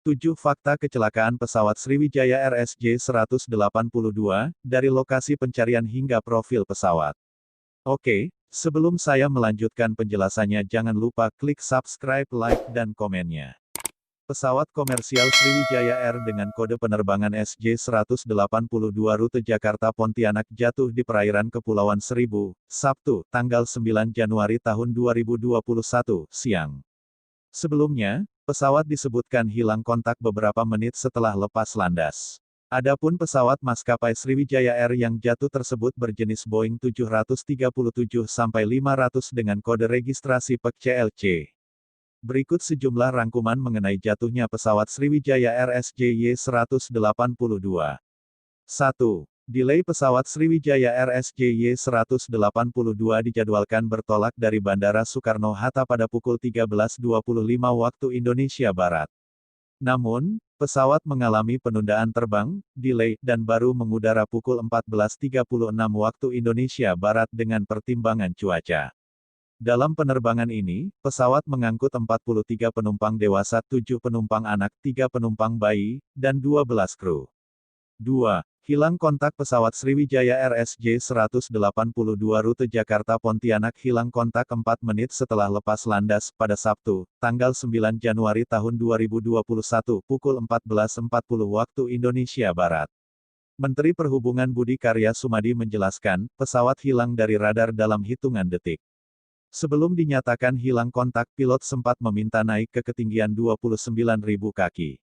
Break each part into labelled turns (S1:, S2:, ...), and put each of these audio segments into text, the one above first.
S1: 7 Fakta kecelakaan pesawat Sriwijaya RSJ-182, dari lokasi pencarian hingga profil pesawat. Oke, sebelum saya melanjutkan penjelasannya jangan lupa klik subscribe, like, dan komennya. Pesawat komersial Sriwijaya Air dengan kode penerbangan SJ-182 rute Jakarta-Pontianak jatuh di perairan Kepulauan Seribu, Sabtu, tanggal 9 Januari tahun 2021, siang. Sebelumnya, pesawat disebutkan hilang kontak beberapa menit setelah lepas landas. Adapun pesawat maskapai Sriwijaya Air yang jatuh tersebut berjenis Boeing 737-500 dengan kode registrasi PEK CLC. Berikut sejumlah rangkuman mengenai jatuhnya pesawat Sriwijaya RSJY-182. 1. Delay pesawat Sriwijaya RSJY-182 dijadwalkan bertolak dari Bandara Soekarno-Hatta pada pukul 13.25 waktu Indonesia Barat. Namun, pesawat mengalami penundaan terbang, delay, dan baru mengudara pukul 14.36 waktu Indonesia Barat dengan pertimbangan cuaca. Dalam penerbangan ini, pesawat mengangkut 43 penumpang dewasa, 7 penumpang anak, 3 penumpang bayi, dan 12 kru. 2. Hilang kontak pesawat Sriwijaya RSJ-182 rute Jakarta-Pontianak hilang kontak 4 menit setelah lepas landas, pada Sabtu, tanggal 9 Januari tahun 2021, pukul 14.40 waktu Indonesia Barat. Menteri Perhubungan Budi Karya Sumadi menjelaskan, pesawat hilang dari radar dalam hitungan detik. Sebelum dinyatakan hilang kontak, pilot sempat meminta naik ke ketinggian 29.000 kaki.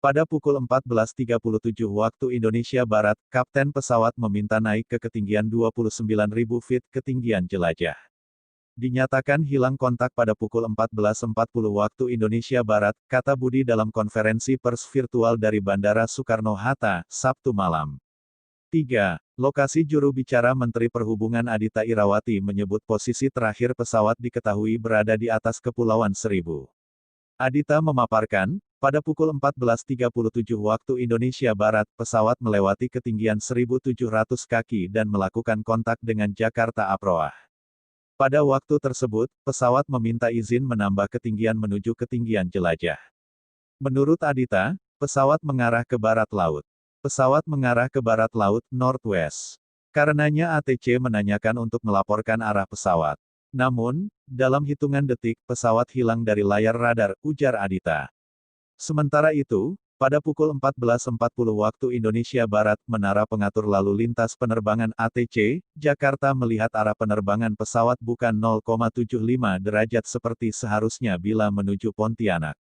S1: Pada pukul 14.37 waktu Indonesia Barat, kapten pesawat meminta naik ke ketinggian 29.000 feet ketinggian jelajah. Dinyatakan hilang kontak pada pukul 14.40 waktu Indonesia Barat, kata Budi dalam konferensi pers virtual dari Bandara Soekarno-Hatta, Sabtu malam. 3. Lokasi juru bicara Menteri Perhubungan Adhita Irawati menyebut posisi terakhir pesawat diketahui berada di atas Kepulauan Seribu. Adhita memaparkan, pada pukul 14.37 waktu Indonesia Barat, pesawat melewati ketinggian 1.700 kaki dan melakukan kontak dengan Jakarta Aproah. Pada waktu tersebut, pesawat meminta izin menambah ketinggian menuju ketinggian jelajah. Menurut Adhita, pesawat mengarah ke barat laut. Pesawat mengarah ke barat laut, northwest. Karenanya ATC menanyakan untuk melaporkan arah pesawat. Namun, dalam hitungan detik, pesawat hilang dari layar radar, ujar Adhita. Sementara itu, pada pukul 14.40 waktu Indonesia Barat, Menara Pengatur Lalu Lintas Penerbangan ATC, Jakarta melihat arah penerbangan pesawat bukan 0,75 derajat seperti seharusnya bila menuju Pontianak.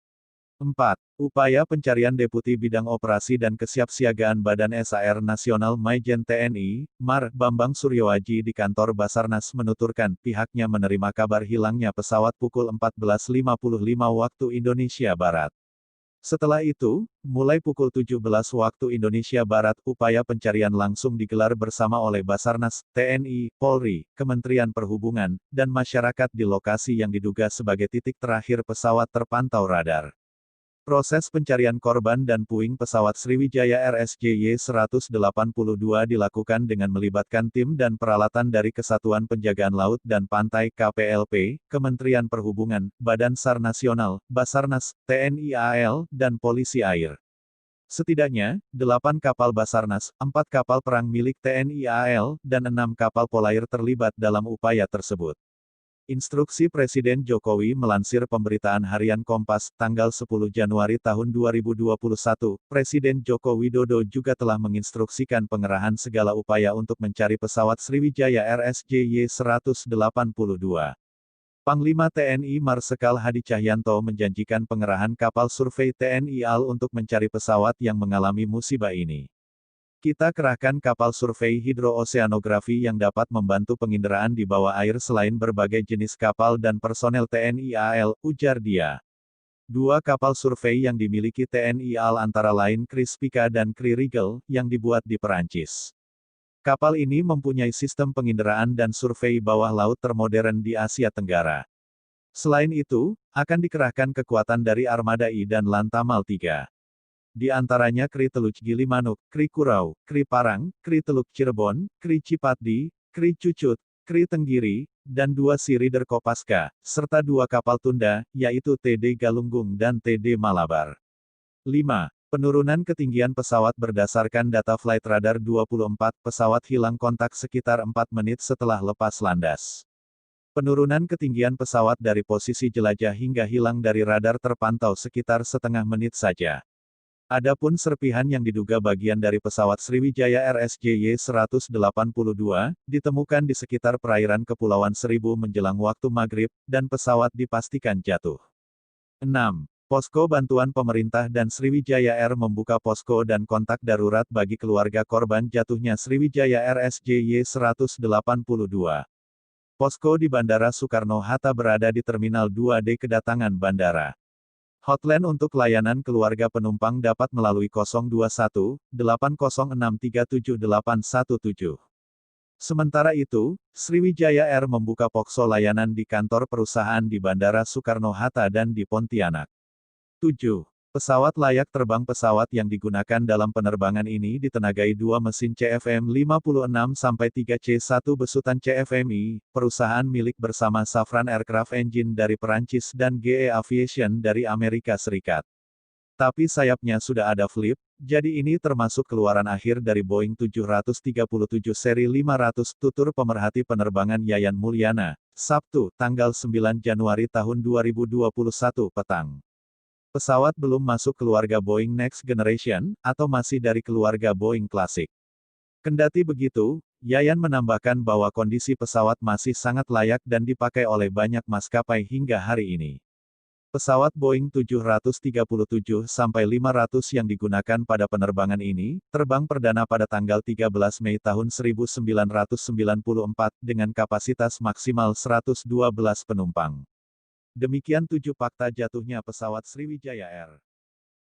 S1: 4. Upaya pencarian Deputi Bidang Operasi dan Kesiapsiagaan Badan SAR Nasional Maijen TNI, Mar. Bambang Suryowaji di kantor Basarnas menuturkan, pihaknya menerima kabar hilangnya pesawat pukul 14.55 waktu Indonesia Barat. Setelah itu, mulai pukul 17 waktu Indonesia Barat, upaya pencarian langsung digelar bersama oleh Basarnas, TNI, Polri, Kementerian Perhubungan, dan masyarakat di lokasi yang diduga sebagai titik terakhir pesawat terpantau radar. Proses pencarian korban dan puing pesawat Sriwijaya RSJY-182 dilakukan dengan melibatkan tim dan peralatan dari Kesatuan Penjagaan Laut dan Pantai KPLP, Kementerian Perhubungan, Badan SAR Nasional, Basarnas, TNI AL, dan Polisi Air. Setidaknya, 8 kapal Basarnas, 4 kapal perang milik TNI AL, dan 6 kapal Polair terlibat dalam upaya tersebut. Instruksi Presiden Jokowi melansir pemberitaan harian Kompas, tanggal 10 Januari tahun 2021, Presiden Joko Widodo juga telah menginstruksikan pengerahan segala upaya untuk mencari pesawat Sriwijaya RSJY-182. Panglima TNI Marsikal Hadi Cahyanto menjanjikan pengerahan kapal survei TNI AL untuk mencari pesawat yang mengalami musibah ini. Kita kerahkan kapal survei hidrooseanografi yang dapat membantu penginderaan di bawah air selain berbagai jenis kapal dan personel TNI AL, ujar dia. 2 kapal survei yang dimiliki TNI AL antara lain Krispika dan Kri Rigel, yang dibuat di Perancis. Kapal ini mempunyai sistem penginderaan dan survei bawah laut termodern di Asia Tenggara. Selain itu, akan dikerahkan kekuatan dari Armada I dan Lantamal 3. Di antaranya Kri Teluk Gilimanuk, Kri Kurau, Kri Parang, Kri Teluk Cirebon, Kri Cipatdi, Kri Cucut, Kri Tenggiri, dan 2 Sea Reader Kopaska, serta 2 kapal tunda, yaitu TD Galunggung dan TD Malabar. 5. Penurunan ketinggian pesawat berdasarkan data Flight Radar 24, pesawat hilang kontak sekitar 4 menit setelah lepas landas. Penurunan ketinggian pesawat dari posisi jelajah hingga hilang dari radar terpantau sekitar setengah menit saja. Adapun serpihan yang diduga bagian dari pesawat Sriwijaya RSJY-182, ditemukan di sekitar perairan Kepulauan Seribu menjelang waktu maghrib, dan pesawat dipastikan jatuh. 6. Posko Bantuan Pemerintah dan Sriwijaya Air membuka posko dan kontak darurat bagi keluarga korban jatuhnya Sriwijaya RSJY-182. Posko di Bandara Soekarno-Hatta berada di Terminal 2D kedatangan bandara. Hotline untuk layanan keluarga penumpang dapat melalui 021 806 37817. Sementara itu, Sriwijaya Air membuka posko layanan di kantor perusahaan di Bandara Soekarno-Hatta dan di Pontianak. 7. Pesawat layak terbang. Pesawat yang digunakan dalam penerbangan ini ditenagai dua mesin CFM56-3C1 besutan CFMI, perusahaan milik bersama Safran Aircraft Engine dari Perancis dan GE Aviation dari Amerika Serikat. Tapi sayapnya sudah ada flip, jadi ini termasuk keluaran akhir dari Boeing 737 seri 500, tutur pemerhati penerbangan Yayan Mulyana, Sabtu, tanggal 9 Januari tahun 2021 petang. Pesawat belum masuk keluarga Boeing Next Generation, atau masih dari keluarga Boeing Classic. Kendati begitu, Yayan menambahkan bahwa kondisi pesawat masih sangat layak dan dipakai oleh banyak maskapai hingga hari ini. Pesawat Boeing 737-500 yang digunakan pada penerbangan ini, terbang perdana pada tanggal 13 Mei tahun 1994, dengan kapasitas maksimal 112 penumpang. Demikian 7 fakta jatuhnya pesawat Sriwijaya Air.